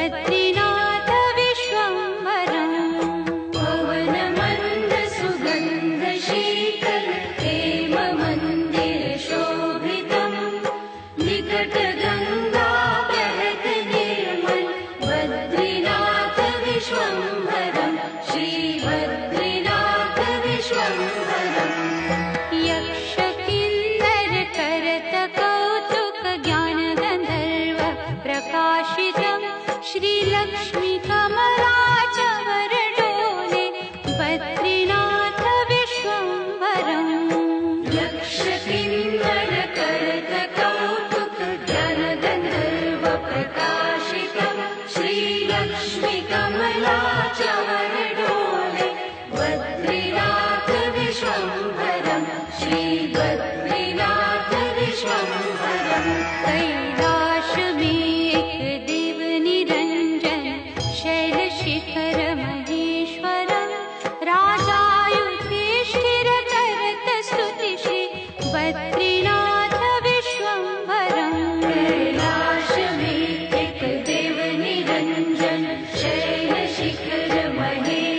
बद्रीनाथ विश्वम्भरम् पवनमन्दसुगन्धशीतल हेममन्दिरशोभितम् निकटगङ्गा बहत निर्मल बद्रीनाथ विश्वम्भरम् श्रीबद्रीनाथ विश्वम्भरम् यक्ष किन्नर करत कौतुक ज्ञान गन्धर्व प्रकाशितम् श्रीलक्ष्मी कमलाचवर डोले बद्रीनाथ विश्वम्भरम् यक्ष किन्नर करत कौतुक ज्ञान गन्धर्व प्रकाशितम् श्रीलक्ष्मी कमलाचवर डोले बद्रीनाथ विश्वम्भरम् श्रीबद्रीनाथ विश्वम्भरम् कैलाश में एक देव निरंजन शैल शिखर महेश्वरम् राजा युधिष्ठिर करत स्तुति श्री बद्रीनाथ विश्वम्भरम् कैलाश में एक देव निरंजन शैल शिखर महेश्वरम्